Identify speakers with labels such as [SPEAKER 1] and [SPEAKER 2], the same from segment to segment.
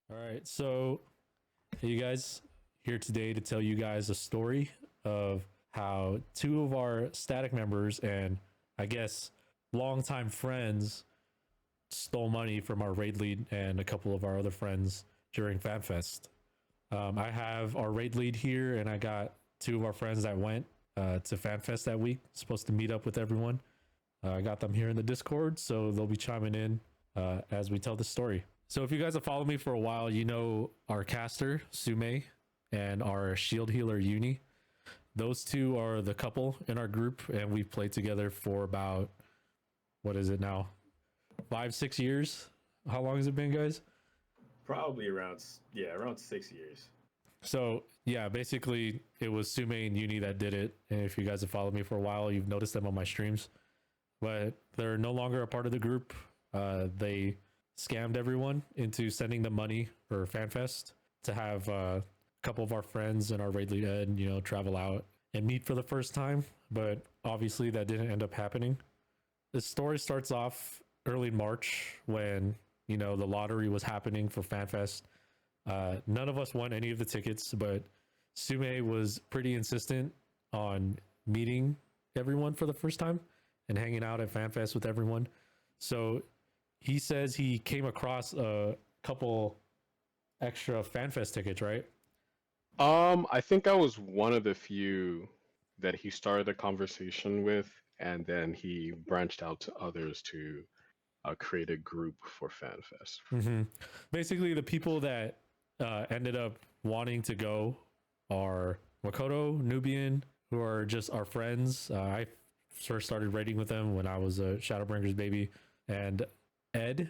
[SPEAKER 1] All right, so hey, you guys here today to tell you guys a story of how two of our static members and I guess longtime friends stole money from our raid lead and a couple of our other friends during Fanfest. I have our raid lead here, and I got two of our friends that went to Fanfest that week, supposed to meet up with everyone. I got them here in the Discord, so they'll be chiming in as we tell the story. So if you guys have followed me for a while, you know our caster, Sume, and our shield healer, Yuuni. Those two are the couple in our group, and we've played together for about, what is it now? 5-6 years? How long has it been, guys?
[SPEAKER 2] Probably around 6 years.
[SPEAKER 1] So yeah, basically it was Sume and Yuuni that did it. And if you guys have followed me for a while, you've noticed them on my streams. But they're no longer a part of the group. They scammed everyone into sending them money for Fanfest to have a couple of our friends and our raid lead Ed, travel out and meet for the first time. But obviously that didn't end up happening. The story starts off early March when, the lottery was happening for Fanfest. None of us won any of the tickets, but Sume was pretty insistent on meeting everyone for the first time and hanging out at Fanfest with everyone. So he says he came across a couple extra Fanfest tickets, right?
[SPEAKER 3] I think I was one of the few that he started a conversation with, and then he branched out to others to create a group for Fanfest.
[SPEAKER 1] Mm-hmm. Basically, the people that ended up wanting to go are Makoto, Nubian, who are just our friends. I first started raiding with them when I was a Shadowbringer's baby, and Ed.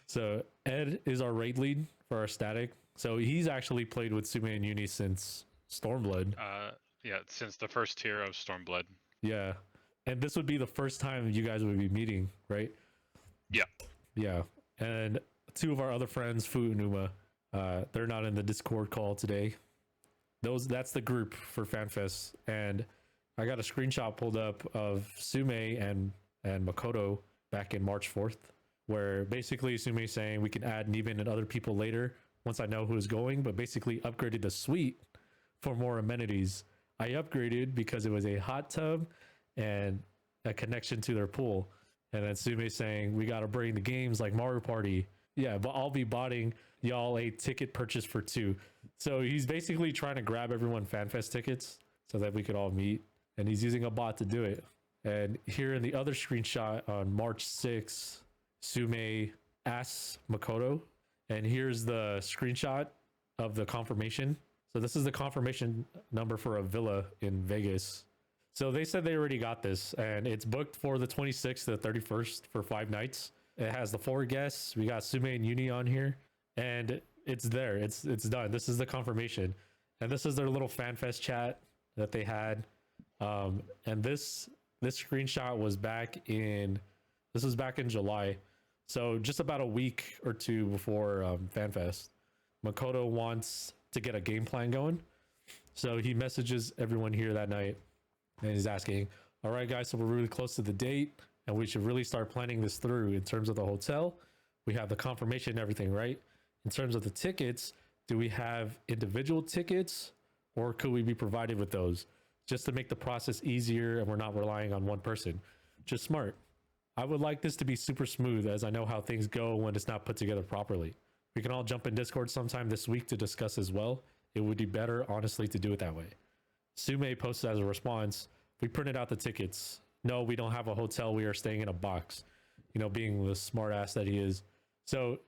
[SPEAKER 1] So Ed is our raid lead for our static. So he's actually played with Sume and Yuuni since Stormblood.
[SPEAKER 4] Yeah, since the first tier of Stormblood.
[SPEAKER 1] Yeah. And this would be the first time you guys would be meeting, right?
[SPEAKER 4] Yeah.
[SPEAKER 1] Yeah. And two of our other friends, Fu and Uma, they're not in the Discord call today. That's the group for Fanfest. And I got a screenshot pulled up of Sume and Makoto back in March 4th, where basically Sume saying we can add Niben and other people later once I know who's going, but basically upgraded the suite for more amenities. I upgraded because it was a hot tub and a connection to their pool. And then Sume saying we got to bring the games like Mario Party. Yeah, but I'll be botting y'all a ticket purchase for 2. So he's basically trying to grab everyone Fanfest tickets so that we could all meet. And he's using a bot to do it. And here in the other screenshot on March 6th, Sume asks Makoto, and here's the screenshot of the confirmation. So this is the confirmation number for a villa in Vegas. So they said they already got this, and it's booked for the 26th to the 31st for 5 nights. It has the 4 guests. We got Sume and Yuuni on here, and it's there. It's done. This is the confirmation, and this is their little Fanfest chat that they had. And this screenshot was back in July. So just about a week or two before Fanfest. Makoto wants to get a game plan going. So he messages everyone here that night and he's asking, all right, guys, so we're really close to the date and we should really start planning this through in terms of the hotel. We have the confirmation and everything, right? In terms of the tickets, do we have individual tickets or could we be provided with those just to make the process easier and we're not relying on one person? Just smart. I would like this to be super smooth as I know how things go when it's not put together properly. We can all jump in Discord sometime this week to discuss as well. It would be better, honestly, to do it that way. Sume posted as a response, we printed out the tickets. No, we don't have a hotel. We are staying in a box, being the smart ass that he is. So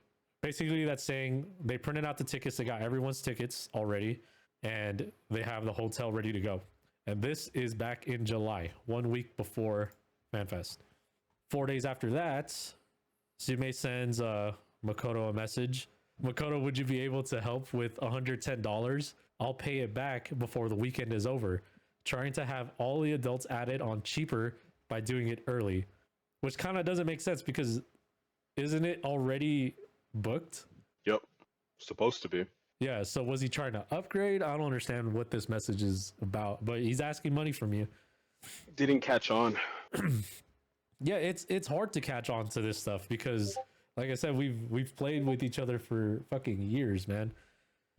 [SPEAKER 1] basically that's saying they printed out the tickets. They got everyone's tickets already and they have the hotel ready to go. And this is back in July, 1 week before Fanfest. 4 days after that, Sume sends Makoto a message. Makoto, would you be able to help with $110? I'll pay it back before the weekend is over. Trying to have all the adults added on cheaper by doing it early, which kind of doesn't make sense because isn't it already booked?
[SPEAKER 3] Yep, supposed to be.
[SPEAKER 1] Yeah, so was he trying to upgrade? I don't understand what this message is about, but he's asking money from you.
[SPEAKER 3] Didn't catch on.
[SPEAKER 1] Yeah, it's hard to catch on to this stuff because Like I said, we've played with each other for fucking years, man.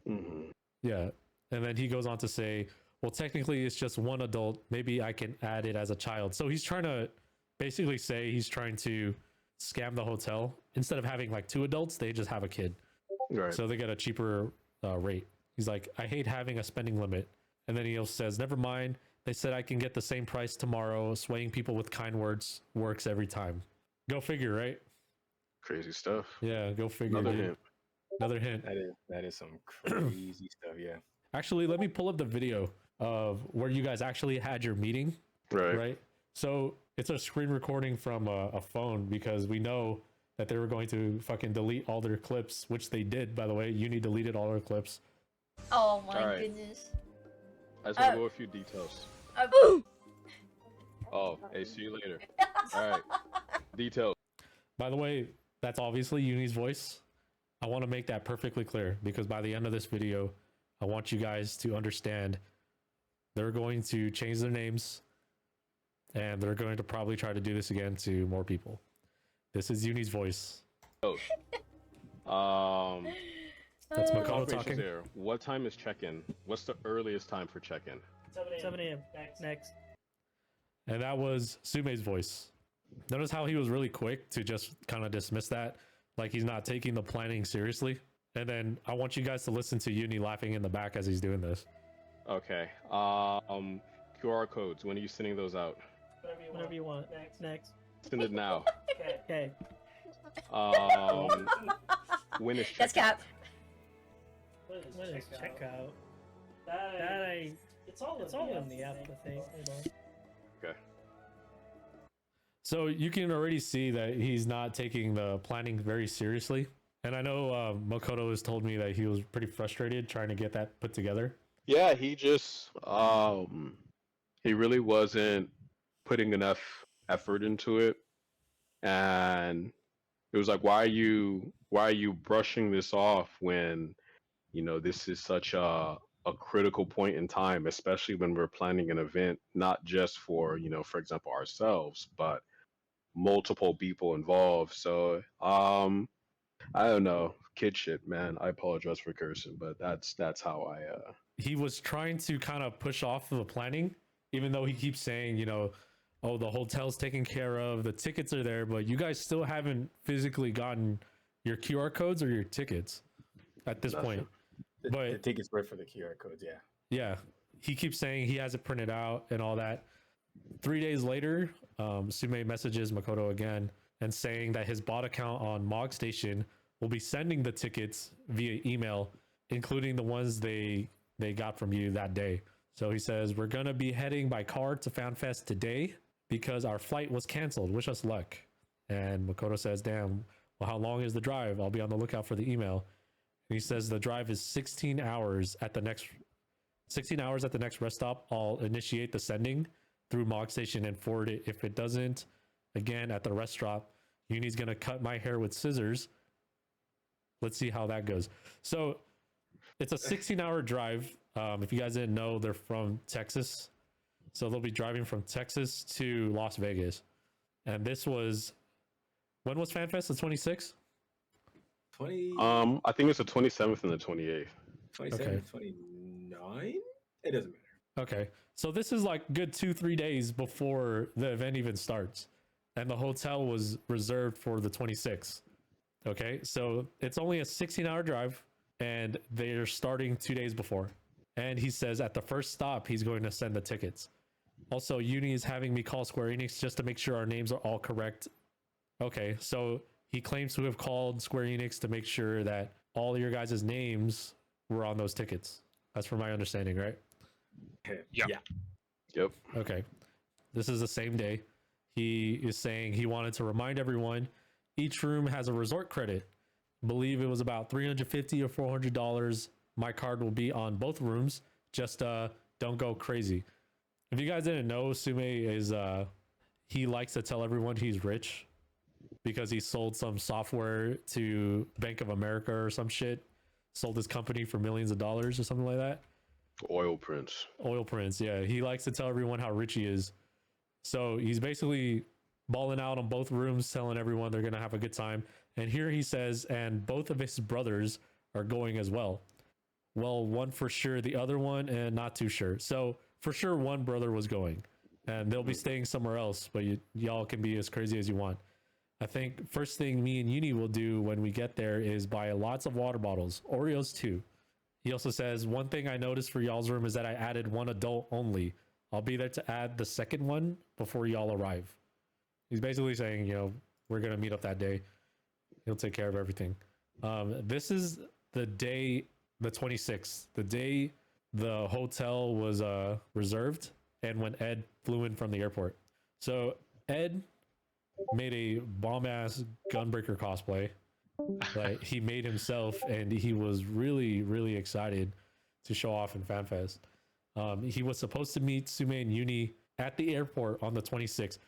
[SPEAKER 3] Mm-hmm.
[SPEAKER 1] Yeah. And then he goes on to say, well, technically it's just one adult. Maybe I can add it as a child. So he's trying to basically say he's trying to scam the hotel. Instead of having like 2 adults, they just have a kid.
[SPEAKER 3] Right.
[SPEAKER 1] So they get a cheaper rate. He's like, I hate having a spending limit. And then he also says, never mind. They said I can get the same price tomorrow. Swaying people with kind words works every time. Go figure, right?
[SPEAKER 3] Crazy stuff.
[SPEAKER 1] Yeah, go figure.
[SPEAKER 3] Another
[SPEAKER 1] dude.
[SPEAKER 3] hint.
[SPEAKER 1] Another hint.
[SPEAKER 2] That is some crazy stuff. Yeah.
[SPEAKER 1] Actually, let me pull up the video of where you guys actually had your meeting,
[SPEAKER 3] Right.
[SPEAKER 1] right? So it's a screen recording from a phone because we know that they were going to fucking delete all their clips, which they did, by the way. Yuuni deleted all her clips.
[SPEAKER 5] Oh my
[SPEAKER 3] Alright.
[SPEAKER 5] goodness.
[SPEAKER 3] I just want to go a few details. Oh, hey, see you later. All right. Details.
[SPEAKER 1] By the way, that's obviously Yuuni's voice. I want to make that perfectly clear because by the end of this video, I want you guys to understand they're going to change their names and they're going to probably try to do this again to more people. This is Yuuni's voice.
[SPEAKER 3] That's
[SPEAKER 1] Makoto
[SPEAKER 3] operations
[SPEAKER 1] talking.
[SPEAKER 3] there. What time is check-in? What's the earliest time for check-in?
[SPEAKER 6] 7 a.m. Next.
[SPEAKER 1] And that was Sume's voice. Notice how he was really quick to just kind of dismiss that. Like he's not taking the planning seriously. And then I want you guys to listen to Yuuni laughing in the back as he's doing this.
[SPEAKER 3] Okay. QR codes. When are you sending those out?
[SPEAKER 6] Whatever you want. Next.
[SPEAKER 3] Send it now.
[SPEAKER 6] Okay.
[SPEAKER 3] When is
[SPEAKER 5] That's
[SPEAKER 3] check-in?
[SPEAKER 5] cap.
[SPEAKER 6] When is checkout? It's all in the app, I think. Hold on.
[SPEAKER 3] Okay.
[SPEAKER 1] So you can already see that he's not taking the planning very seriously. And I know Makoto has told me that he was pretty frustrated trying to get that put together.
[SPEAKER 3] Yeah, he just he really wasn't putting enough effort into it. And it was like, why are you brushing this off when, you know, this is such a critical point in time, especially when we're planning an event, not just for, you know, for example, ourselves, but multiple people involved. So I don't know, kid shit, man. I apologize for cursing, but that's how I
[SPEAKER 1] He was trying to kind of push off the planning, even though he keeps saying, you know, oh, the hotel's taken care of, the tickets are there, but you guys still haven't physically gotten your QR codes or your tickets at this point. But
[SPEAKER 2] The tickets were for the QR codes. Yeah.
[SPEAKER 1] yeah, he keeps saying he has it printed out and all that. 3 days later, Sume messages Makoto again and saying that his bot account on Mog Station will be sending the tickets via email, including the ones they got from you that day. So he says, we're going to be heading by car to Fanfest today because our flight was canceled. Wish us luck. And Makoto says, damn, well, how long is the drive? I'll be on the lookout for the email. And he says the drive is 16 hours at the next rest stop. I'll initiate the sending through Mog Station and forward it. If it doesn't, again, at the rest stop, Yuuni's going to cut my hair with scissors. Let's see how that goes. So it's a 16-hour drive. If you guys didn't know, they're from Texas. So they'll be driving from Texas to Las Vegas. And this was, when was FanFest? The 26th?
[SPEAKER 2] 20,
[SPEAKER 3] I think it's the 27th and the 28th.
[SPEAKER 2] 27,
[SPEAKER 1] Okay.
[SPEAKER 2] 29? It doesn't matter.
[SPEAKER 1] Okay. So this is like good 2-3 days before the event even starts. And the hotel was reserved for the 26th. Okay. So it's only a 16-hour drive and they're starting 2 days before. And he says at the first stop, he's going to send the tickets. Also, Yuuni is having me call Square Enix just to make sure our names are all correct. Okay. So he claims to have called Square Enix to make sure that all your guys' names were on those tickets. That's from my understanding, right?
[SPEAKER 4] Yeah.
[SPEAKER 3] Yep.
[SPEAKER 1] Okay. This is the same day. He is saying he wanted to remind everyone each room has a resort credit. Believe it was about $350 or $400. My card will be on both rooms. Just don't go crazy. If you guys didn't know, Sume is he likes to tell everyone he's rich because he sold some software to Bank of America or some shit. Sold his company for millions of dollars or something like that.
[SPEAKER 3] Oil Prince.
[SPEAKER 1] Oil Prince, yeah. He likes to tell everyone how rich he is. So he's basically balling out on both rooms, telling everyone they're going to have a good time. And here he says, and both of his brothers are going as well. Well, one for sure, the other one, and not too sure. So for sure, one brother was going, and they'll be staying somewhere else. But y'all can be as crazy as you want. I think first thing me and Yuuni will do when we get there is buy lots of water bottles, Oreos too. He also says, one thing I noticed for y'all's room is that I added one adult only. I'll be there to add the second one before y'all arrive. He's basically saying, we're going to meet up that day. He'll take care of everything. This is the day, the 26th, the day the hotel was reserved and when Ed flew in from the airport. So Ed made a bomb-ass Gunbreaker cosplay. Like, he made himself, and he was really, really excited to show off in FanFest. He was supposed to meet Sume and Yuuni at the airport on the 26th.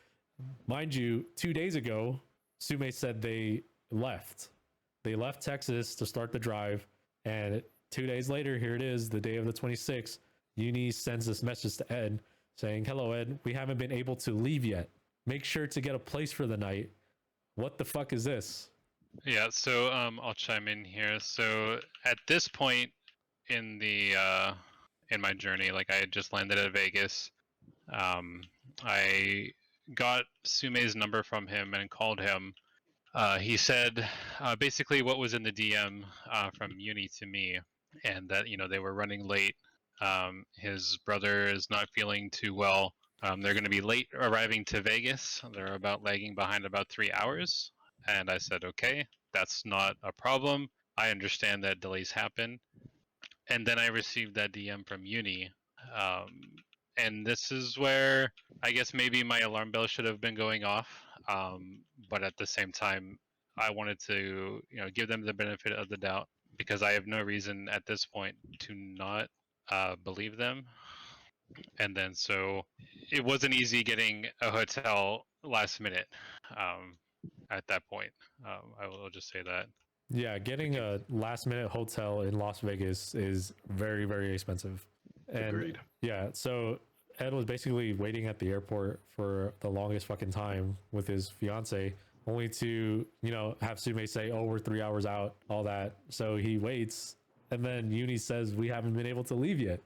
[SPEAKER 1] Mind you, 2 days ago, Sume said they left. They left Texas to start the drive, and 2 days later, here it is, the day of the 26th, Yuuni sends this message to Ed saying, "Hello, Ed, we haven't been able to leave yet. Make sure to get a place for the night." What the fuck is this?
[SPEAKER 4] Yeah, so I'll chime in here. So at this point in the in my journey, like I had just landed at Vegas. I got Sume's number from him and called him. He said basically what was in the DM from Yuuni to me, and that they were running late. His brother is not feeling too well. They're going to be late arriving to Vegas. They're about lagging behind about 3 hours. And I said, okay, that's not a problem. I understand that delays happen. And then I received that DM from Yuuni. And this is where I guess maybe my alarm bell should have been going off. But at the same time, I wanted to give them the benefit of the doubt because I have no reason at this point to not believe them. And then so it wasn't easy getting a hotel last minute at that point. I will just say that.
[SPEAKER 1] Yeah, getting a last minute hotel in Las Vegas is very, very expensive. And
[SPEAKER 3] Agreed.
[SPEAKER 1] yeah, so Ed was basically waiting at the airport for the longest fucking time with his fiance, only to, have Sume say, "Oh, we're 3 hours out," all that. So he waits, and then Yuuni says, "We haven't been able to leave yet."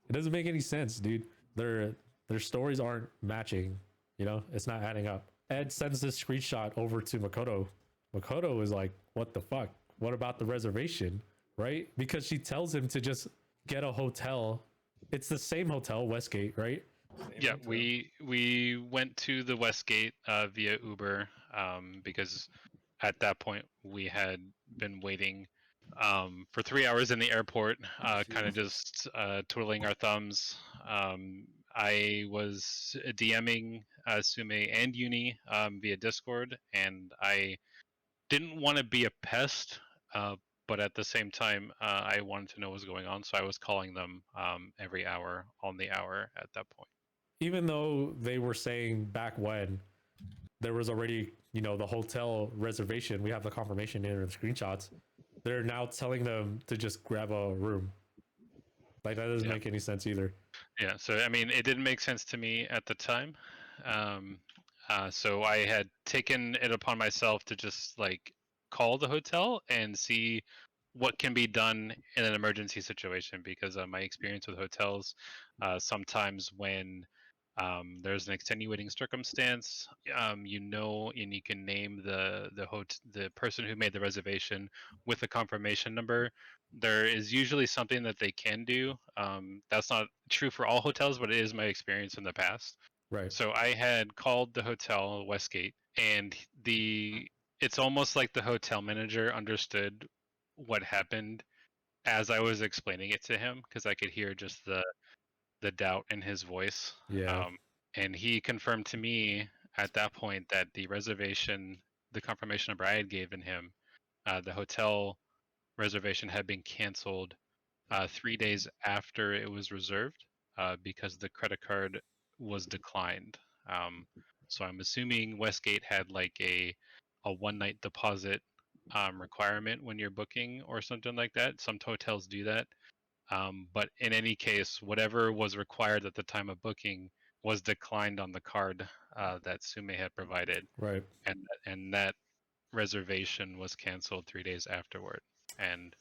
[SPEAKER 1] It doesn't make any sense, dude. Their stories aren't matching. It's not adding up. Ed sends this screenshot over to Makoto. Makoto is like, "What the fuck? What about the reservation?" Right? Because she tells him to just get a hotel. It's the same hotel, Westgate, right?
[SPEAKER 4] Yeah, we went to the Westgate via Uber because at that point we had been waiting for 3 hours in the airport, kind of just twiddling our thumbs. I was DMing Sume and Yuuni via Discord, and I didn't want to be a pest, but at the same time, I wanted to know what was going on, so I was calling them every hour on the hour at that point.
[SPEAKER 1] Even though they were saying back when there was already, the hotel reservation, we have the confirmation in the screenshots. They're now telling them to just grab a room. Like, that doesn't make any sense either.
[SPEAKER 4] Yeah, so I mean, it didn't make sense to me at the time. So I had taken it upon myself to just call the hotel and see what can be done in an emergency situation, because my experience with hotels, sometimes when there's an extenuating circumstance, and you can name the person who made the reservation with a confirmation number. There is usually something that they can do. That's not true for all hotels, but it is my experience in the past.
[SPEAKER 1] Right.
[SPEAKER 4] So I had called the hotel Westgate, and it's almost like the hotel manager understood what happened as I was explaining it to him, because I could hear just the doubt in his voice.
[SPEAKER 1] Yeah.
[SPEAKER 4] And he confirmed to me at that point that the confirmation number I had given him, the hotel reservation had been canceled 3 days after it was reserved because the credit card was declined. So I'm assuming Westgate had a one night deposit requirement when you're booking or something like that. Some hotels do that. But in any case, whatever was required at the time of booking was declined on the card that Sume had provided.
[SPEAKER 1] Right.
[SPEAKER 4] And that reservation was canceled 3 days afterward. And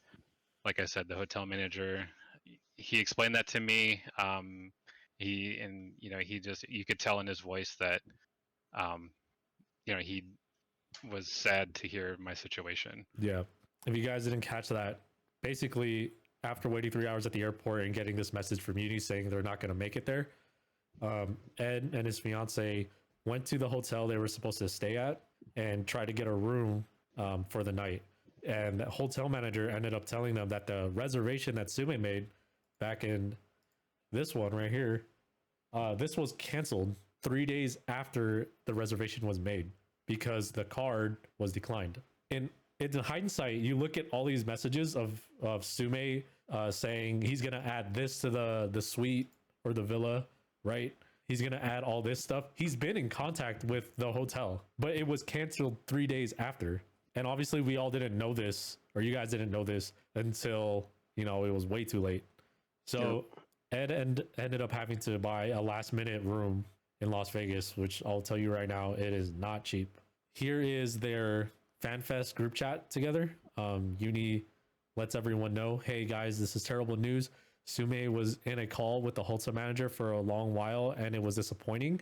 [SPEAKER 4] like I said, the hotel manager, he explained that to me. He just, you could tell in his voice that um, he was sad to hear my situation.
[SPEAKER 1] Yeah. If you guys didn't catch that, basically after waiting 3 hours at the airport and getting this message from Yuuni saying they're not going to make it there, Ed and his fiance went to the hotel they were supposed to stay at and tried to get a room for the night. And the hotel manager ended up telling them that the reservation that Sume made back in this one right here, this was canceled 3 days after the reservation was made because the card was declined. In hindsight, you look at all these messages of Sume saying he's gonna add this to the suite or the villa, right? He's gonna add all this stuff. He's been in contact with the hotel, but it was canceled 3 days after. And obviously, we all didn't know this, or you guys didn't know this until it was way too late. So Ed ended up having to buy a last minute room in Las Vegas, which I'll tell you right now, it is not cheap. Here is their Fanfest group chat together. Yuuni lets everyone know, hey guys, this is terrible news. Sume was in a call with the hotel manager for a long while and it was disappointing.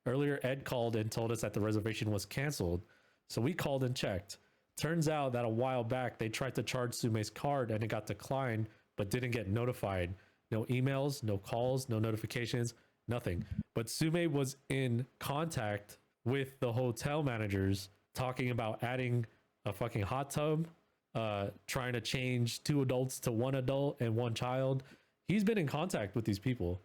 [SPEAKER 1] Earlier, Ed called and told us that the reservation was canceled. So we called and checked. Turns out that a while back, they tried to charge Sume's card and it got declined, but didn't get notified. No emails, no calls, no notifications, nothing. But Sume was in contact with the hotel managers talking about adding a fucking hot tub, trying to change 2 adults to 1 adult and 1 child. He's been in contact with these people.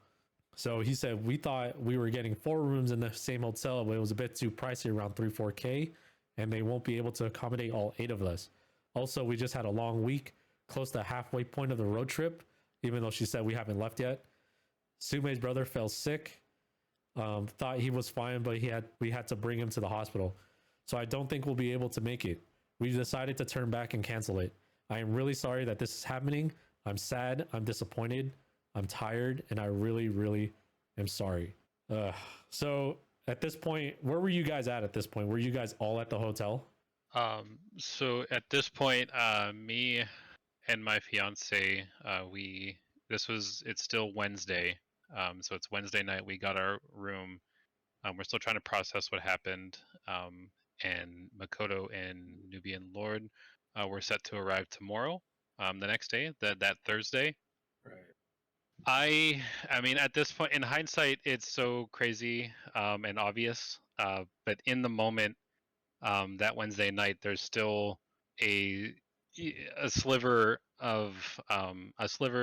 [SPEAKER 1] So he said, we thought we were getting 4 rooms in the same hotel, but it was a bit too pricey, around 3-4K, and they won't be able to accommodate all 8 of us. Also, we just had a long week, close to halfway point of the road trip, even though she said we haven't left yet. Sume's brother fell sick. Thought he was fine, but we had to bring him to the hospital. So I don't think we'll be able to make it. We decided to turn back and cancel it. I am really sorry that this is happening. I'm sad. I'm disappointed. I'm tired. And I really, really am sorry. So at this point, where were you guys at this point? Were you guys all at the hotel?
[SPEAKER 4] So at this point, me and my fiance, it's still Wednesday. So it's Wednesday night. We got our room. We're still trying to process what happened. And Makoto and Nubian Lord were set to arrive tomorrow, the next day, that Thursday.
[SPEAKER 2] Right.
[SPEAKER 4] I mean, at this point, in hindsight, it's so crazy and obvious. But in the moment, that Wednesday night, there's still a sliver of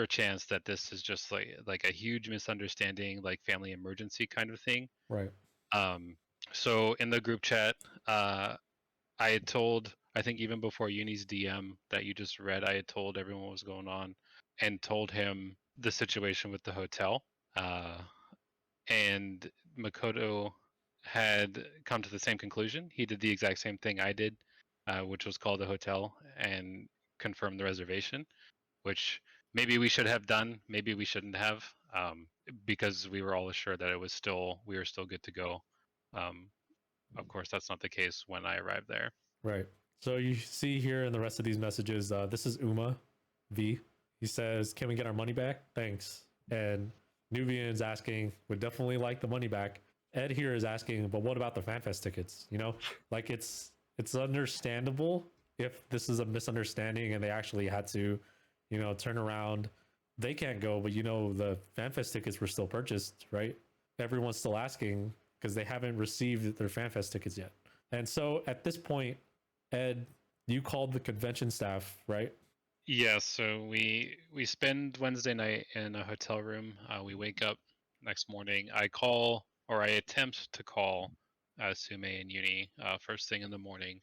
[SPEAKER 4] chance that this is just like a huge misunderstanding, like family emergency kind of thing.
[SPEAKER 1] Right.
[SPEAKER 4] So in the group chat, I had told, I think even before Yuuni's DM that you just read, I had told everyone what was going on and told him the situation with the hotel. And Makoto had come to the same conclusion. He did the exact same thing I did, which was call the hotel and confirm the reservation, which maybe we should have done, maybe we shouldn't have, because we were all assured that we were still good to go. Of course, that's not the case when I arrived there.
[SPEAKER 1] Right. So you see here in the rest of these messages, this is Uma V. He says, can we get our money back? Thanks. And Nubian's asking, would definitely like the money back. Ed here is asking, but what about the FanFest tickets? Like it's understandable if this is a misunderstanding and they actually had to, turn around. They can't go, but the FanFest tickets were still purchased, right? Everyone's still asking because they haven't received their FanFest tickets yet. And so at this point, Ed, you called the convention staff, right?
[SPEAKER 4] Yeah, so we spend Wednesday night in a hotel room. We wake up next morning. I attempt to call Sume and Yuuni first thing in the morning,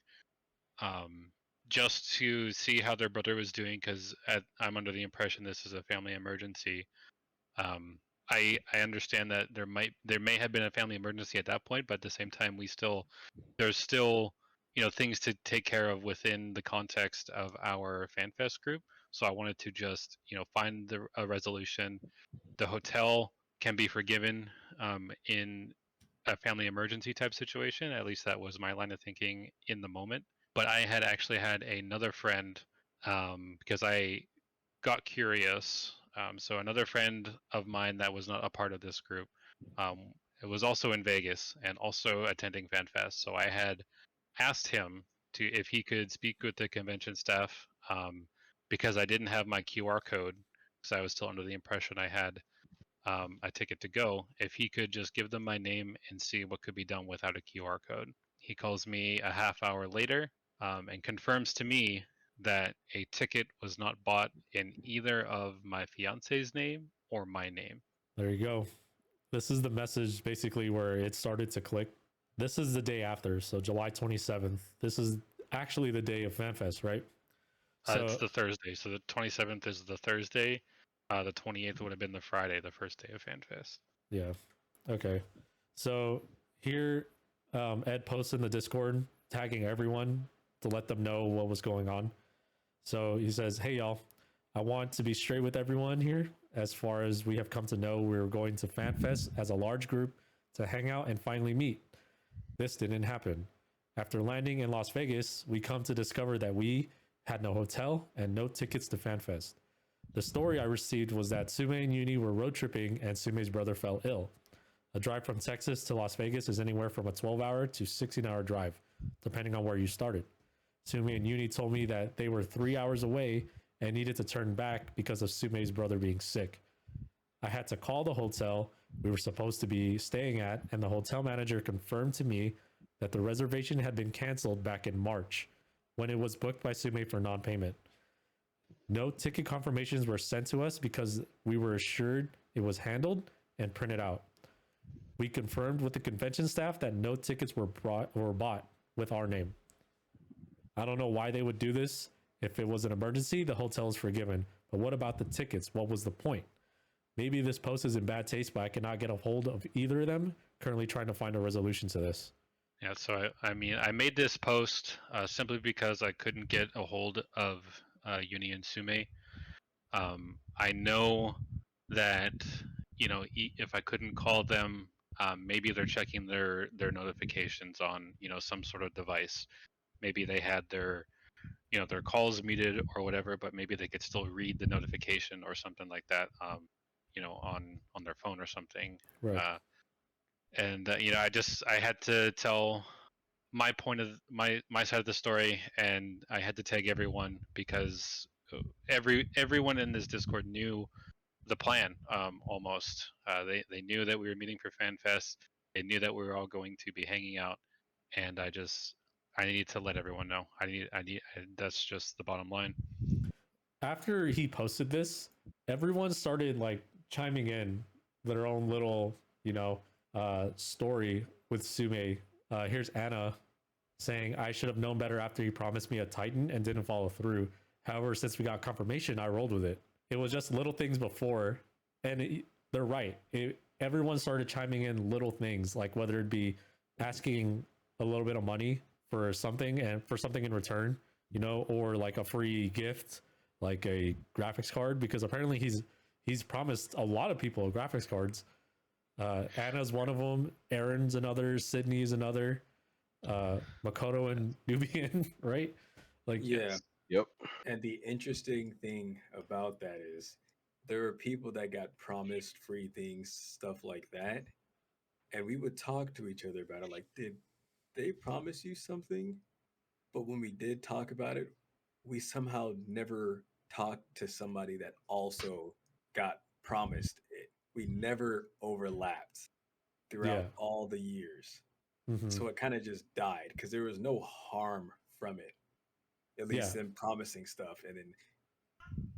[SPEAKER 4] just to see how their brother was doing, because I'm under the impression this is a family emergency. I understand that there may have been a family emergency at that point, but at the same time, there's still things to take care of within the context of our FanFest group. So I wanted to just find a resolution. The hotel can be forgiven in a family emergency type situation. At least that was my line of thinking in the moment. but I had actually had another friend because I got curious. So another friend of mine that was not a part of this group, it was also in Vegas and also attending FanFest. So I had asked him to if he could speak with the convention staff because I didn't have my QR code because I was still under the impression I had a ticket to go. If he could just give them my name and see what could be done without a QR code. He calls me a half hour later and confirms to me that a ticket was not bought in either of my fiance's name or my name.
[SPEAKER 1] There you go. This is the message basically where it started to click. This is the day after, so July 27th. This is actually the day of FanFest, right?
[SPEAKER 4] It's the Thursday, so the 27th is the Thursday. The 28th would have been the Friday, the first day of FanFest.
[SPEAKER 1] Yeah. Okay. So here, Ed posts in the Discord tagging everyone to let them know what was going on. So he says, "Hey y'all, I want to be straight with everyone here. As far as we have come to know, we were going to FanFest as a large group to hang out and finally meet. This didn't happen. After landing in Las Vegas, we come to discover that we had no hotel and no tickets to FanFest. The story I received was that Sume and Yuuni were road tripping and Sume's brother fell ill. A drive from Texas to Las Vegas is anywhere from a 12-hour to 16-hour drive, depending on where you started. Sume and Yuuni told me that they were 3 hours away and needed to turn back because of Sume's brother being sick. I had to call the hotel we were supposed to be staying at, and the hotel manager confirmed to me that the reservation had been canceled back in March when it was booked by Sume for non-payment. No ticket confirmations were sent to us because we were assured it was handled and printed out. We confirmed with the convention staff that no tickets were bought with our name. I don't know why they would do this. If it was an emergency, the hotel is forgiven. But what about the tickets? What was the point? Maybe this post is in bad taste, but I cannot get a hold of either of them. Currently trying to find a resolution to this."
[SPEAKER 4] Yeah, so I mean, I made this post simply because I couldn't get a hold of Yuuni and Sume. I know that, you know, if I couldn't call them, maybe they're checking their notifications on, you know, some sort of device. Maybe they had their, you know, their calls muted or whatever, but maybe they could still read the notification or something like that, you know, on their phone or something.
[SPEAKER 1] Right.
[SPEAKER 4] And you know, I had to tell my point of my side of the story, and I had to tag everyone because everyone in this Discord knew the plan. Almost, they knew that we were meeting for FanFest. They knew that we were all going to be hanging out, and I need to let everyone know. That's just the bottom line.
[SPEAKER 1] After he posted this, everyone started like chiming in their own little, story with Sume. Here's Anna saying, "I should have known better after he promised me a Titan and didn't follow through. However, since we got confirmation, I rolled with it. It was just little things before." And they're right. Everyone started chiming in little things, like whether it be asking a little bit of money for something and for something in return, or like a free gift, like a graphics card, because apparently he's promised a lot of people graphics cards. Anna's one of them. Aaron's another. Sydney's another. Makoto and Nubian, right? Like,
[SPEAKER 5] Yeah.
[SPEAKER 3] Yep.
[SPEAKER 5] And the interesting thing about that is there are people that got promised free things, stuff like that. And we would talk to each other about it. Like, did they promise you something? But when we did talk about it, we somehow never talked to somebody that also got promised it. We never overlapped throughout
[SPEAKER 1] Yeah.
[SPEAKER 5] all the years.
[SPEAKER 1] mhm.
[SPEAKER 5] So it kind of just died because there was no harm from it. At least them promising stuff and then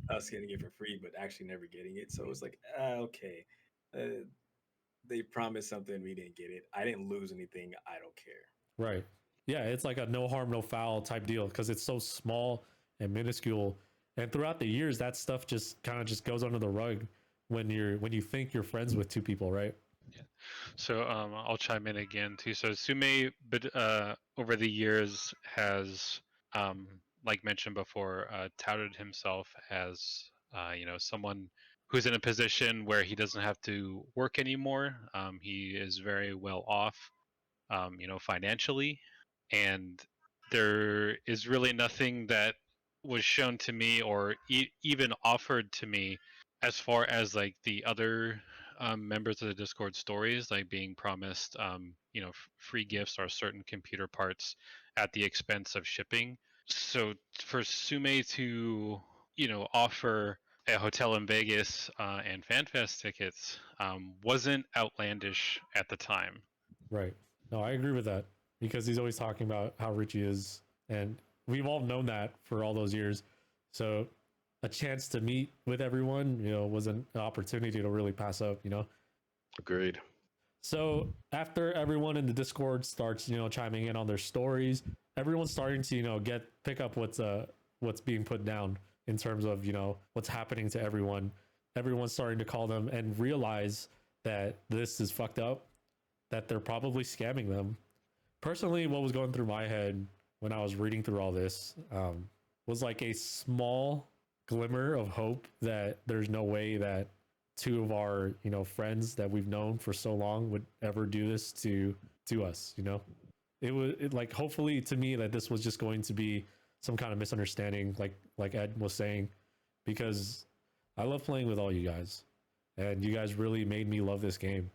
[SPEAKER 5] us getting it for free, but actually never getting it. So it was like, okay, they promised something, we didn't get it. I didn't lose anything. I don't care.
[SPEAKER 1] Right. Yeah, it's like a no harm, no foul type deal because it's so small and minuscule. And throughout the years, that stuff just kind of just goes under the rug when you think you're friends with two people, right?
[SPEAKER 4] So I'll chime in again too. So Sume, but over the years has, like mentioned before, touted himself as someone who's in a position where he doesn't have to work anymore. He is very well off, financially, and there is really nothing that was shown to me or even offered to me as far as like the other members of the Discord stories, like being promised, free gifts or certain computer parts at the expense of shipping. So for Sume to, offer a hotel in Vegas and FanFest tickets wasn't outlandish at the time.
[SPEAKER 1] Right. No, I agree with that because he's always talking about how rich he is. And we've all known that for all those years. So a chance to meet with everyone, was an opportunity to really pass up,
[SPEAKER 3] Agreed.
[SPEAKER 1] So after everyone in the Discord starts, chiming in on their stories, everyone's starting to, pick up what's being put down in terms of, what's happening to everyone. Everyone's starting to call them and realize that this is fucked up, that they're probably scamming them. Personally, what was going through my head when I was reading through all this was like a small glimmer of hope that there's no way that two of our friends that we've known for so long would ever do this to us. It was like, hopefully to me, that this was just going to be some kind of misunderstanding, like Ed was saying, because I love playing with all you guys and you guys really made me love this game.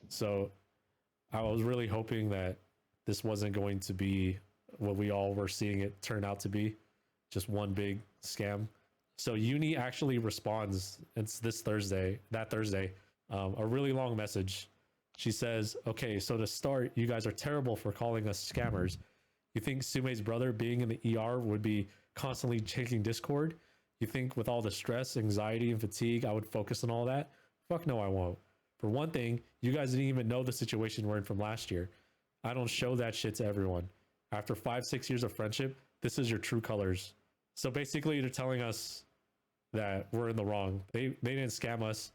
[SPEAKER 1] So I was really hoping that this wasn't going to be what we all were seeing it turn out to be, just one big scam. So Yuuni actually responds, it's that Thursday, a really long message. She says, okay, so to start, you guys are terrible for calling us scammers. You think Sume's brother being in the ER would be constantly checking Discord? You think with all the stress, anxiety, and fatigue, I would focus on all that? Fuck no, I won't. For one thing, you guys didn't even know the situation we're in from last year. I don't show that shit to everyone. After 5-6 years of friendship, this is your true colors. So basically, they're telling us that we're in the wrong. They didn't scam us.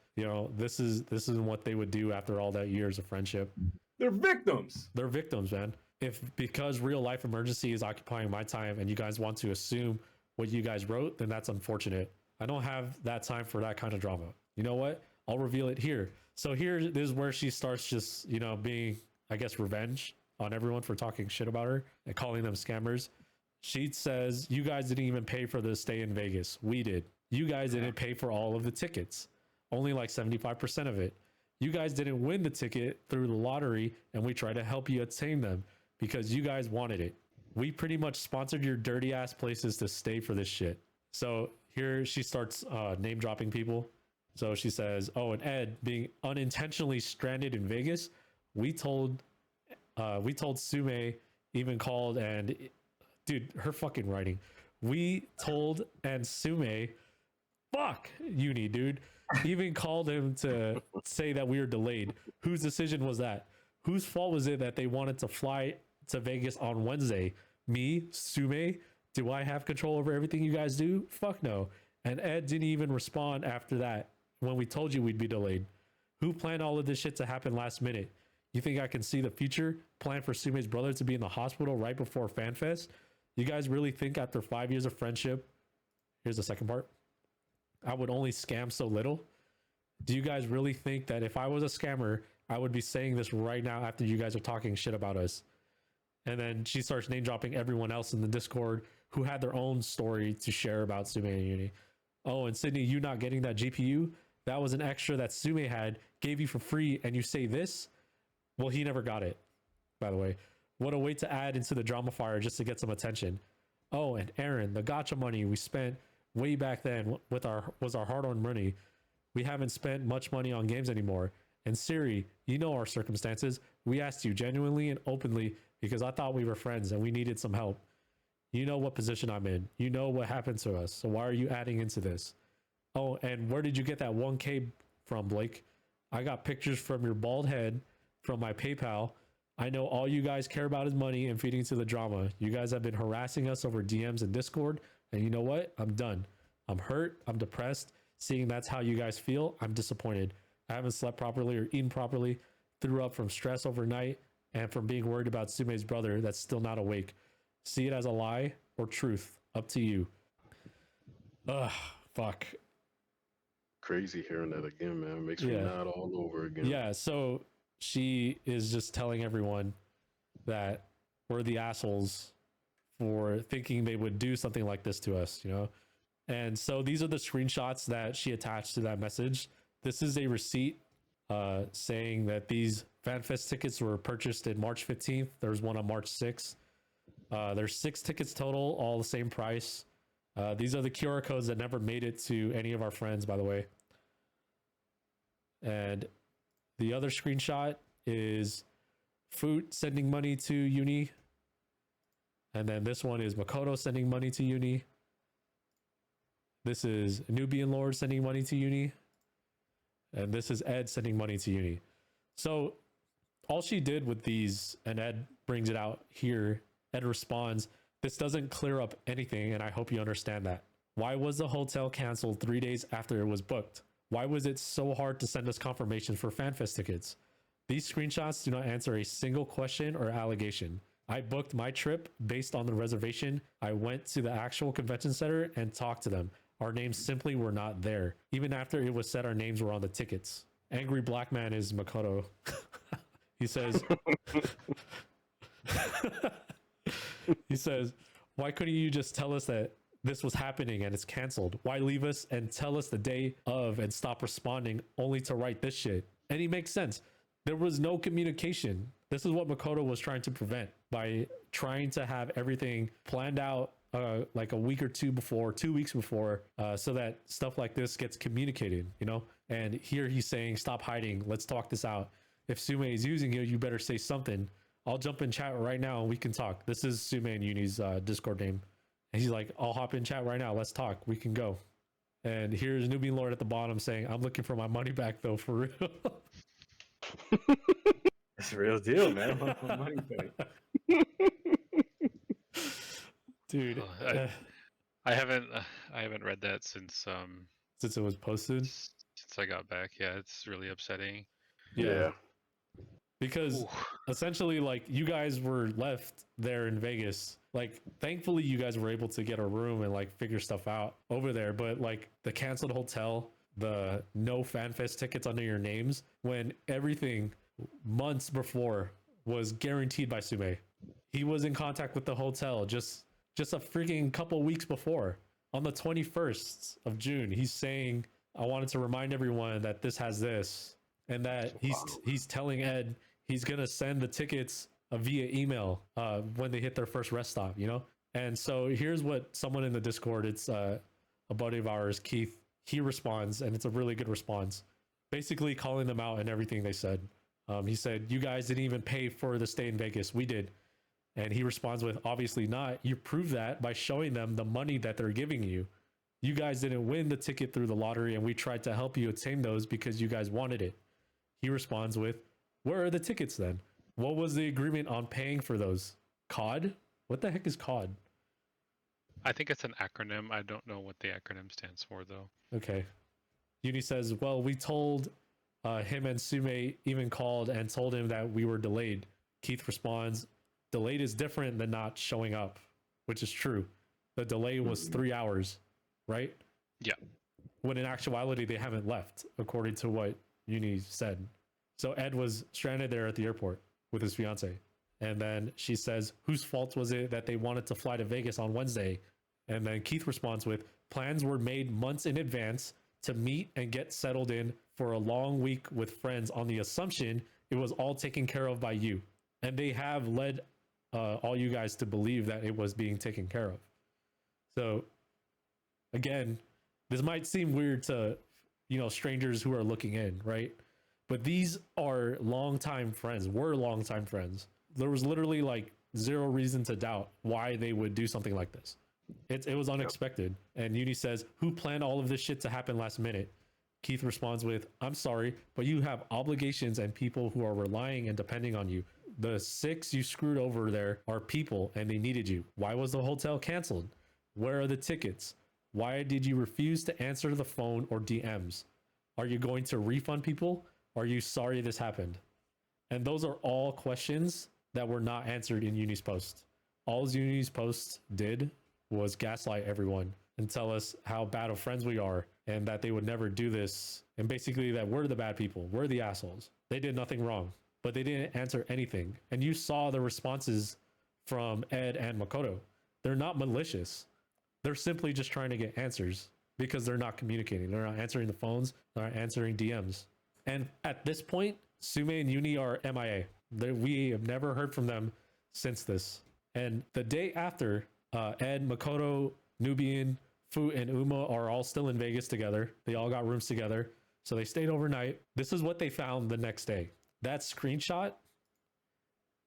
[SPEAKER 1] This is what they would do after all that years of friendship.
[SPEAKER 5] They're victims.
[SPEAKER 1] They're victims, man. If because real life emergency is occupying my time and you guys want to assume what you guys wrote, then that's unfortunate. I don't have that time for that kind of drama. You know what? I'll reveal it here. So here is where she starts just, being, I guess, revenge on everyone for talking shit about her and calling them scammers. She says, you guys didn't even pay for the stay in Vegas. We did. You guys didn't pay for all of the tickets, only like 75% of it. You guys didn't win the ticket through the lottery, and we tried to help you attain them because you guys wanted it. We pretty much sponsored your dirty ass places to stay for this shit. So here she starts name dropping people. So she says, oh, and Ed being unintentionally stranded in Vegas. We told Sume, even called, and dude, her fucking writing. We told and Sume, fuck Yuuni, dude, even called him to say that we were delayed. Whose decision was that? Whose fault was it that they wanted to fly to Vegas on Wednesday? Me, Sume? Do I have control over everything you guys do? Fuck no. And Ed didn't even respond after that when we told you we'd be delayed. Who planned all of this shit to happen last minute? You think I can see the future? Plan for Sume's brother to be in the hospital right before FanFest? You guys really think after 5 years of friendship, here's the second part, I would only scam so little? Do you guys really think that if I was a scammer, I would be saying this right now after you guys are talking shit about us? And then she starts name dropping everyone else in the Discord who had their own story to share about Sume and Yuuni. Oh, and Sydney, you not getting that GPU? That was an extra that Sume had, gave you for free, and you say this? Well, he never got it, by the way. What a way to add into the drama fire just to get some attention. Oh, and Aaron, the gotcha money we spent way back then was our hard-earned money. We haven't spent much money on games anymore. And Siri, you know our circumstances. We asked you genuinely and openly because I thought we were friends and we needed some help. You know what position I'm in. You know what happened to us. So why are you adding into this? Oh, and where did you get that 1K from, Blake? I got pictures from your bald head from my PayPal. I know all you guys care about is money and feeding to the drama. You guys have been harassing us over DMs and Discord. And you know what? I'm done. I'm hurt. I'm depressed. Seeing that's how you guys feel, I'm disappointed. I haven't slept properly or eaten properly. Threw up from stress overnight and from being worried about Sume's brother that's still not awake. See it as a lie or truth. Up to you. Ugh, fuck.
[SPEAKER 3] Crazy hearing that again, man. It makes me mad all over again.
[SPEAKER 1] Yeah, so she is just telling everyone that we're the assholes for thinking they would do something like this to us, you know? And so these are the screenshots that she attached to that message. This is a receipt saying that these FanFest tickets were purchased in March 15th. There's one on March 6th. There's 6 tickets total, all the same price. These are the QR codes that never made it to any of our friends, by the way. And the other screenshot is Foot sending money to Yuuni. And then this one is Makoto sending money to Yuuni. This is Nubian Lord sending money to Yuuni. And this is Ed sending money to Yuuni. So all she did with these, and Ed brings it out here, Ed responds, this doesn't clear up anything, and I hope you understand that. Why was the hotel canceled 3 days after it was booked? Why was it so hard to send us confirmation for FanFest tickets? These screenshots do not answer a single question or allegation. I booked my trip based on the reservation. I went to the actual convention center and talked to them. Our names simply were not there. Even after it was said our names were on the tickets. Angry Black Man is Makoto. He says, he says, why couldn't you just tell us that this was happening and it's canceled? Why leave us and tell us the day of and stop responding only to write this shit? And he makes sense. There was no communication. This is what Makoto was trying to prevent by trying to have everything planned out like a week or two before, 2 weeks before, so that stuff like this gets communicated, you know? And here he's saying, stop hiding. Let's talk this out. If Sume is using you, you better say something. I'll jump in chat right now and we can talk. This is Sume and Yuuni's Discord name. And he's like, I'll hop in chat right now. Let's talk. We can go. And here's Nubian Lord at the bottom saying, I'm looking for my money back though, for real.
[SPEAKER 5] It's a real deal, man. I want my money back.
[SPEAKER 1] Dude,
[SPEAKER 4] I haven't read that since
[SPEAKER 1] since it was posted.
[SPEAKER 4] since I got back. Yeah, it's really upsetting.
[SPEAKER 1] Yeah. Because
[SPEAKER 4] Ooh.
[SPEAKER 1] essentially, like, you guys were left there in Vegas. Like, thankfully, you guys were able to get a room and, like, figure stuff out over there. But, like, the canceled hotel, the no FanFest tickets under your names, when everything months before was guaranteed by Sume. He was in contact with the hotel just a freaking couple weeks before. On the 21st of June, he's saying, I wanted to remind everyone that this has this. And that he's telling Ed he's gonna send the tickets via email when they hit their first rest stop, you know? And so here's what someone in the Discord, it's a buddy of ours, Keith, he responds, and it's a really good response, basically calling them out and everything they said. He said, you guys didn't even pay for the stay in Vegas. We did. And he responds with, obviously not. You prove that by showing them the money that they're giving you. You guys didn't win the ticket through the lottery, and we tried to help you attain those because you guys wanted it. He responds with, where are the tickets then? What was the agreement on paying for those? COD? What the heck is COD?
[SPEAKER 4] I think it's an acronym. I don't know what the acronym stands for, though.
[SPEAKER 1] Okay. Yuuni says, well, we told him, and Sume even called and told him that we were delayed. Keith responds, delayed is different than not showing up, which is true. The delay was 3 hours, right?
[SPEAKER 4] Yeah.
[SPEAKER 1] When in actuality, they haven't left, according to what Yuuni said. So Ed was stranded there at the airport with his fiance. And then she says, whose fault was it that they wanted to fly to Vegas on Wednesday? And then Keith responds with, plans were made months in advance to meet and get settled in for a long week with friends on the assumption it was all taken care of by you. And they have led all you guys to believe that it was being taken care of. So again, this might seem weird to, you know, strangers who are looking in, right? But these are longtime friends. We're longtime friends. There was literally like zero reason to doubt why they would do something like this. It was unexpected. And Yuuni says, who planned all of this shit to happen last minute? Keith responds with, I'm sorry, but you have obligations and people who are relying and depending on you. The 6 you screwed over there are people and they needed you. Why was the hotel canceled? Where are the tickets? Why did you refuse to answer the phone or DMs? Are you going to refund people? Are you sorry this happened? And those are all questions that were not answered in Yuuni's post. All Yuuni's post did was gaslight everyone and tell us how bad of friends we are and that they would never do this. And basically that we're the bad people. We're the assholes. They did nothing wrong, but they didn't answer anything. And you saw the responses from Ed and Makoto. They're not malicious. They're simply just trying to get answers because they're not communicating. They're not answering the phones. They're not answering DMs. And at this point, Sume and Yuuni are MIA. We have never heard from them since this. And the day after, Ed, Makoto, Nubian, Fu, and Uma are all still in Vegas together. They all got rooms together. So they stayed overnight. This is what they found the next day. That screenshot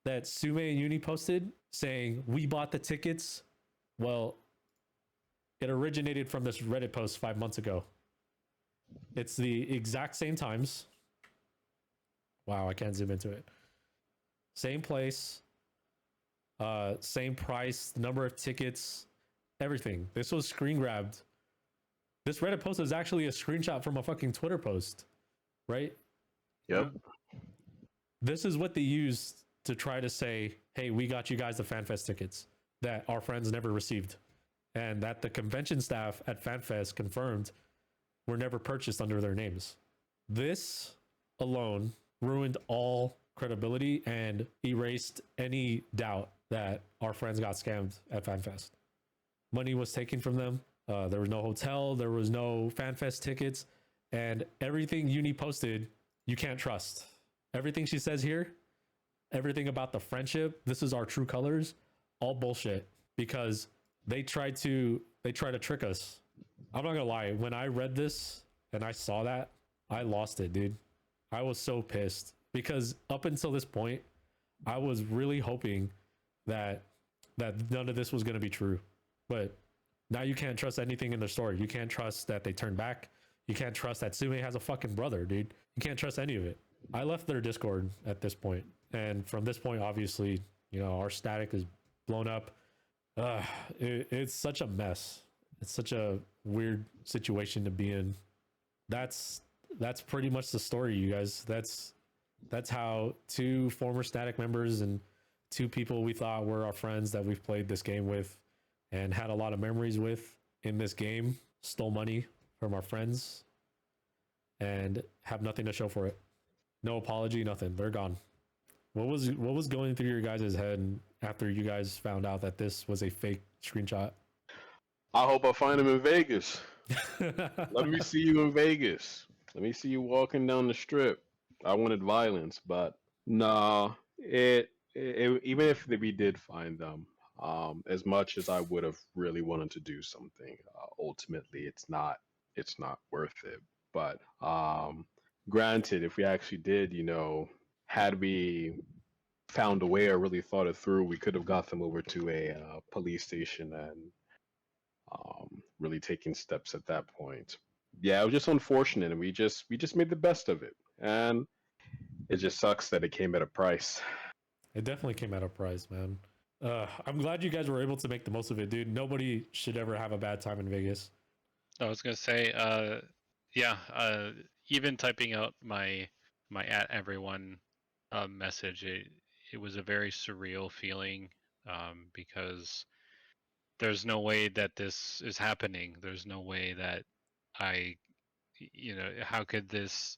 [SPEAKER 1] that Sume and Yuuni posted saying, "We bought the tickets." Well, it originated from this Reddit post 5 months ago. It's the exact same times. Wow, I can't zoom into it. Same place, same price, number of tickets, everything. This was screen grabbed. This Reddit post is actually a screenshot from a fucking Twitter post, right?
[SPEAKER 3] Yep.
[SPEAKER 1] This is what they used to try to say, hey, we got you guys the FanFest tickets that our friends never received. And that the convention staff at FanFest confirmed were never purchased under their names. This alone ruined all credibility and erased any doubt that our friends got scammed at FanFest. Money was taken from them. There was no hotel. There was no FanFest tickets. And everything Yuuni posted, you can't trust. Everything she says here, everything about the friendship, this is our true colors, all bullshit. Because they try to trick us. I'm not gonna lie, when I read this and I saw that, I lost it, dude. I was so pissed because up until this point, I was really hoping that none of this was gonna be true. But now you can't trust anything in their story. You can't trust that they turned back. You can't trust that Sume has a fucking brother, dude. You can't trust any of it. I left their Discord at this point, and from this point, obviously, you know, our static is blown up. It's such a mess. It's such a weird situation to be in. That's pretty much the story, you guys. That's how two former static members and two people we thought were our friends that we've played this game with and had a lot of memories with in this game stole money from our friends and have nothing to show for it. No apology, nothing. They're gone. What was going through your guys' head after you guys found out that this was a fake screenshot?
[SPEAKER 3] I hope I find him in Vegas. Let me see you in Vegas. Let me see you walking down the strip. I wanted violence, but no, even if we did find them, as much as I would have really wanted to do something, ultimately it's not worth it. But granted, if we actually did, you know, had we found a way or really thought it through, we could have got them over to a police station and really taking steps at that point. Yeah, it was just unfortunate, and we just made the best of it, and it just sucks that it came at a price.
[SPEAKER 1] It definitely came at a price, man. I'm glad you guys were able to make the most of it, dude. Nobody should ever have a bad time in Vegas.
[SPEAKER 4] I was gonna say, yeah, even typing out my at everyone message, it was a very surreal feeling, because there's no way that this is happening. There's no way that how could this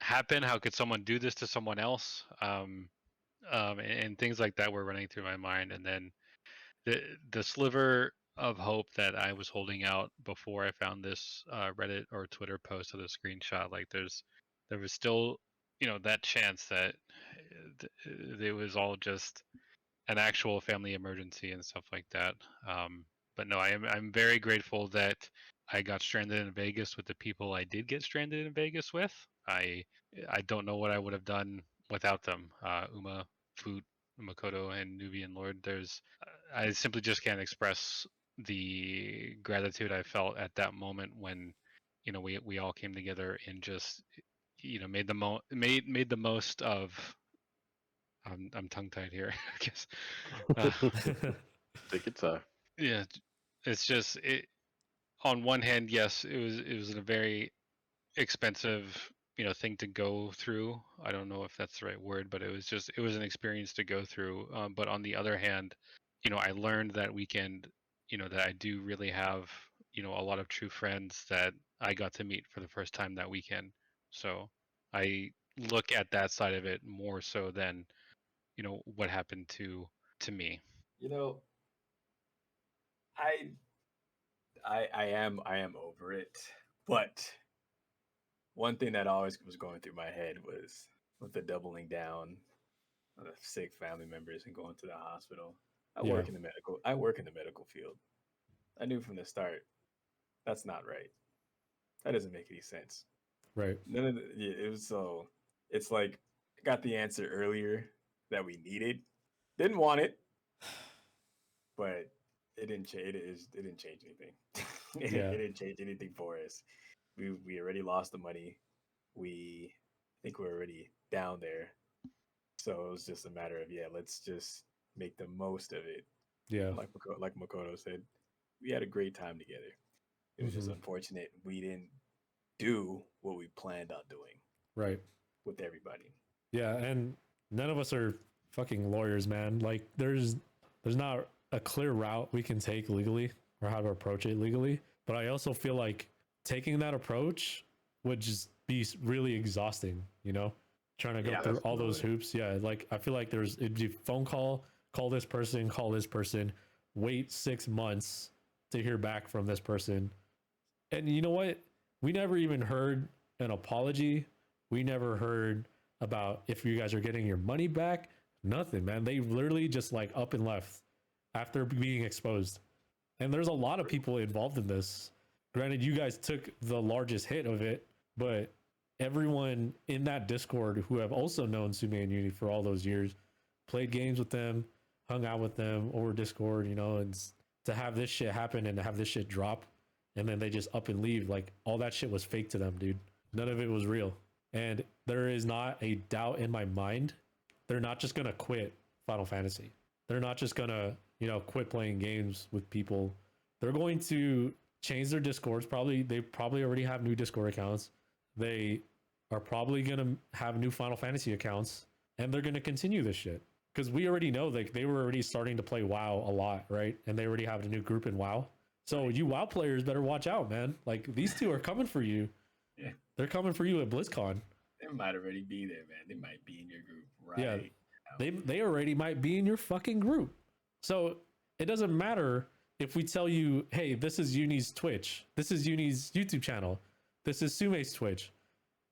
[SPEAKER 4] happen? How could someone do this to someone else? And things like that were running through my mind. And then the sliver of hope that I was holding out before I found this Reddit or Twitter post of the screenshot, like there was still, that chance that it was all just an actual family emergency and stuff like that. But no, I'm very grateful that I got stranded in Vegas with the people I did get stranded in Vegas with. I don't know what I would have done without them. Uma, Foot, Makoto, and Nubian Lord. I simply just can't express the gratitude I felt at that moment when, we all came together and just, made the most of. I'm tongue tied here, I guess.
[SPEAKER 3] Take your time.
[SPEAKER 4] Yeah, it's just it. On one hand, yes, it was a very expensive, thing to go through. I don't know if that's the right word, but it was an experience to go through. But on the other hand, I learned that weekend, that I do really have, a lot of true friends that I got to meet for the first time that weekend. So I look at that side of it more so than, what happened to to me.
[SPEAKER 5] You know, I am over it, but one thing that always was going through my head was with the doubling down on the sick family members and going to the hospital.
[SPEAKER 1] Yeah.
[SPEAKER 5] I work in the medical field. I knew from the start that's not right. That doesn't make any sense.
[SPEAKER 1] Right.
[SPEAKER 5] None of the, yeah, it was so. It's like I got the answer earlier that we needed. Didn't want it, but it didn't change. It didn't change anything.
[SPEAKER 1] Yeah.
[SPEAKER 5] It didn't change anything for us. We already lost the money. I think we're already down there. So it was just a matter of let's just make the most of it.
[SPEAKER 1] Yeah.
[SPEAKER 5] Like Makoto said, we had a great time together. It was just
[SPEAKER 1] Mhm.
[SPEAKER 5] unfortunate we didn't do what we planned on doing
[SPEAKER 1] Right.
[SPEAKER 5] with everybody.
[SPEAKER 1] Yeah, and none of us are fucking lawyers, man. Like there's not a clear route we can take legally or how to approach it legally. But I also feel like taking that approach would just be really exhausting, you know? Trying to go
[SPEAKER 5] Yeah,
[SPEAKER 1] through all those
[SPEAKER 5] absolutely.
[SPEAKER 1] hoops. Yeah, like I feel like it'd be phone call this person, wait 6 months to hear back from this person. And you know what? We never even heard an apology. We never heard about if you guys are getting your money back. Nothing, man. They literally just like up and left after being exposed. And there's a lot of people involved in this. Granted, you guys took the largest hit of it, but everyone in that Discord who have also known Sume and Yuuni for all those years, played games with them, hung out with them over Discord, you know, and to have this shit happen and to have this shit drop and then they just up and leave, like all that shit was fake to them, dude. None of it was real. And there is not a doubt in my mind they're not just gonna quit Final Fantasy. They're not just gonna, you know, quit playing games with people. They're going to change their Discords. They probably already have new Discord accounts. They are probably gonna have new Final Fantasy accounts, and they're gonna continue this shit. Because we already know like they were already starting to play WoW a lot, right? And they already have a new group in WoW. So you WoW players better watch out, man. Like these two are coming for you.
[SPEAKER 5] Yeah.
[SPEAKER 1] They're coming for you at BlizzCon.
[SPEAKER 5] They might already be there, man. They might be in your group right
[SPEAKER 1] Yeah,
[SPEAKER 5] now.
[SPEAKER 1] they already might be in your fucking group. So it doesn't matter if we tell you, hey, this is Yuuni's Twitch, this is Yuuni's YouTube channel, this is Sume's Twitch,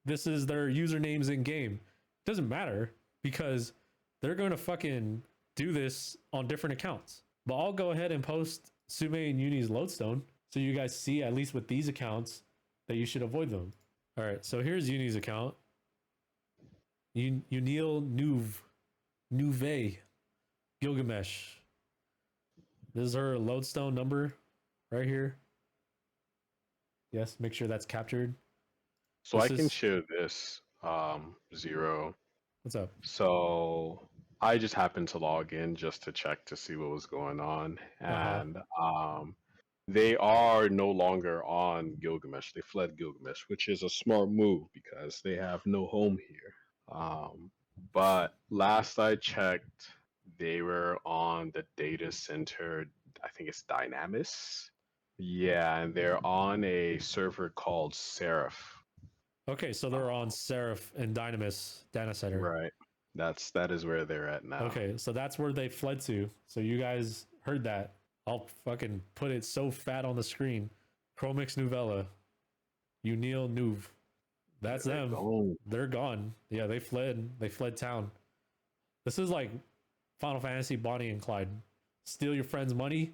[SPEAKER 1] this is their usernames in game. It doesn't matter because they're going to fucking do this on different accounts. But I'll go ahead and post Sume and Yuuni's lodestone so you guys see at least with these accounts that you should avoid them. All right, so here's Yuuni's account. Unil Nuve Gilgamesh. This is her lodestone number right here. Yes, make sure that's captured.
[SPEAKER 3] So
[SPEAKER 1] This
[SPEAKER 3] I can
[SPEAKER 1] is-
[SPEAKER 3] share this, Zero.
[SPEAKER 1] What's up?
[SPEAKER 3] So I just happened to log in just to check to see what was going on, and they are no longer on Gilgamesh. They fled Gilgamesh, which is a smart move because they have no home here. But last I checked, they were on the data center. I think it's Dynamis. Yeah, and they're on a server called Seraph.
[SPEAKER 1] Okay, so they're on Seraph and Dynamis Data Center.
[SPEAKER 3] Right. That is where they're at now.
[SPEAKER 1] Okay, so that's where they fled to. So you guys heard that. I'll fucking put it so fat on the screen. Chromix Novella. Unil Nuv. That's
[SPEAKER 3] They're
[SPEAKER 1] them.
[SPEAKER 3] gone.
[SPEAKER 1] They're gone. Yeah, they fled. They fled town. This is like Final Fantasy Bonnie and Clyde. Steal your friend's money.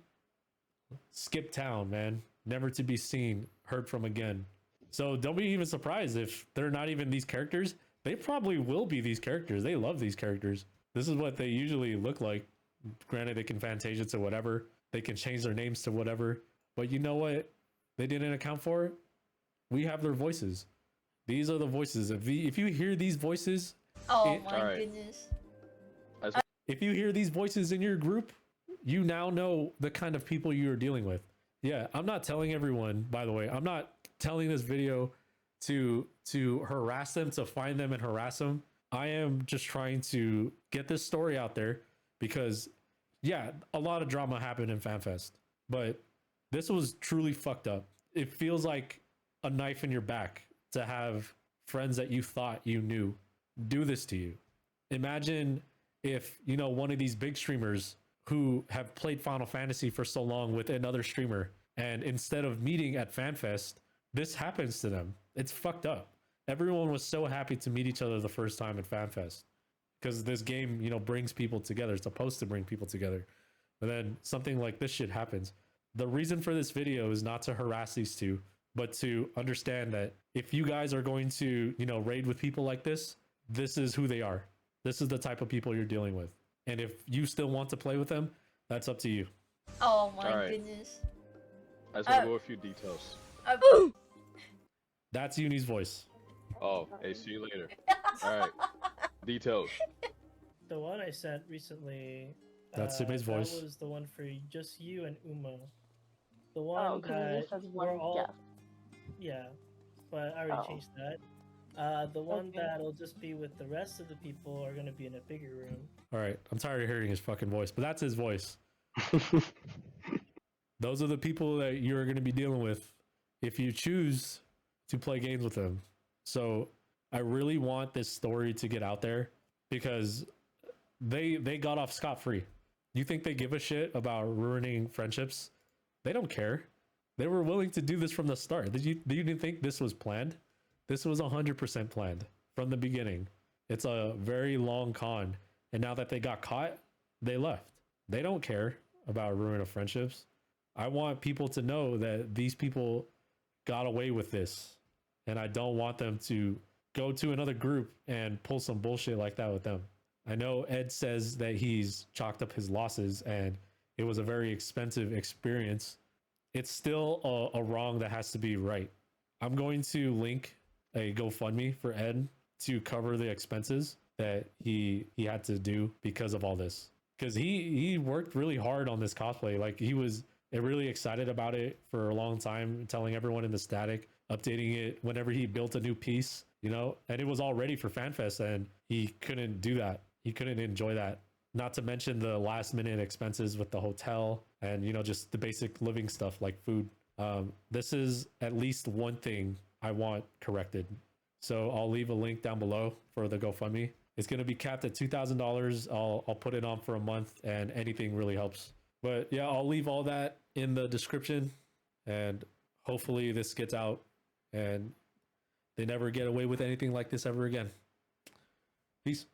[SPEAKER 1] Skip town, man. Never to be seen, heard from again. So don't be even surprised if they're not even these characters. They probably will be these characters. They love these characters. This is what they usually look like. Granted, they can Fantasia to whatever. They can change their names to whatever. But you know what they didn't account for? We have their voices. These are the voices. If you hear these voices,
[SPEAKER 7] Oh
[SPEAKER 1] It-
[SPEAKER 7] my
[SPEAKER 3] Alright.
[SPEAKER 7] goodness.
[SPEAKER 1] if you hear these voices in your group, you now know the kind of people you are dealing with. Yeah, I'm not telling everyone, by the way, I'm not telling this video to harass them, to find them and harass them. I am just trying to get this story out there because yeah, a lot of drama happened in FanFest, but this was truly fucked up. It feels like a knife in your back to have friends that you thought you knew do this to you. Imagine if, you know, one of these big streamers who have played Final Fantasy for so long with another streamer, and instead of meeting at FanFest, this happens to them. It's fucked up. Everyone was so happy to meet each other the first time at FanFest because this game, you know, brings people together. It's supposed to bring people together. But then something like this shit happens. The reason for this video is not to harass these two, but to understand that if you guys are going to, you know, raid with people like this is who they are. This is the type of people you're dealing with. And if you still want to play with them, that's up to you.
[SPEAKER 7] Oh my
[SPEAKER 3] Alright.
[SPEAKER 7] goodness.
[SPEAKER 3] I just want to go a few details.
[SPEAKER 1] That's Yuuni's voice.
[SPEAKER 3] Oh, hey, see you later. All right, details.
[SPEAKER 6] The one I sent recently.
[SPEAKER 1] That's Sume's voice.
[SPEAKER 6] That was the one for just you and Uma. The
[SPEAKER 8] Oh,
[SPEAKER 6] one
[SPEAKER 8] because it
[SPEAKER 6] that
[SPEAKER 8] just says
[SPEAKER 6] we're
[SPEAKER 8] one
[SPEAKER 6] all.
[SPEAKER 8] guest.
[SPEAKER 6] Yeah, but I already
[SPEAKER 8] Oh.
[SPEAKER 6] changed that. The one
[SPEAKER 8] Okay.
[SPEAKER 6] that'll just be with the rest of the people are gonna be in a bigger room.
[SPEAKER 1] All right, I'm tired of hearing his fucking voice, but that's his voice. Those are the people that you're going to be dealing with if you choose to play games with them. So I really want this story to get out there because they got off scot-free. You think they give a shit about ruining friendships? They don't care. They were willing to do this from the start. Do you didn't think this was planned? This was 100% planned from the beginning. It's a very long con. And now that they got caught, they left. They don't care about ruin of friendships. I want people to know that these people got away with this. And I don't want them to go to another group and pull some bullshit like that with them. I know Ed says that he's chalked up his losses and it was a very expensive experience. It's still a wrong that has to be right. I'm going to link a GoFundMe for Ed to cover the expenses that he had to do because of all this. Because he worked really hard on this cosplay. Like he was really excited about it for a long time, telling everyone in the static, updating it whenever he built a new piece, you know, and it was all ready for FanFest and he couldn't do that. He couldn't enjoy that. Not to mention the last minute expenses with the hotel and, you know, just the basic living stuff like food. This is at least one thing I want corrected. So I'll leave a link down below for the GoFundMe. It's going to be capped at $2,000. I'll put it on for a month and anything really helps. But yeah, I'll leave all that in the description and hopefully this gets out and they never get away with anything like this ever again. Peace.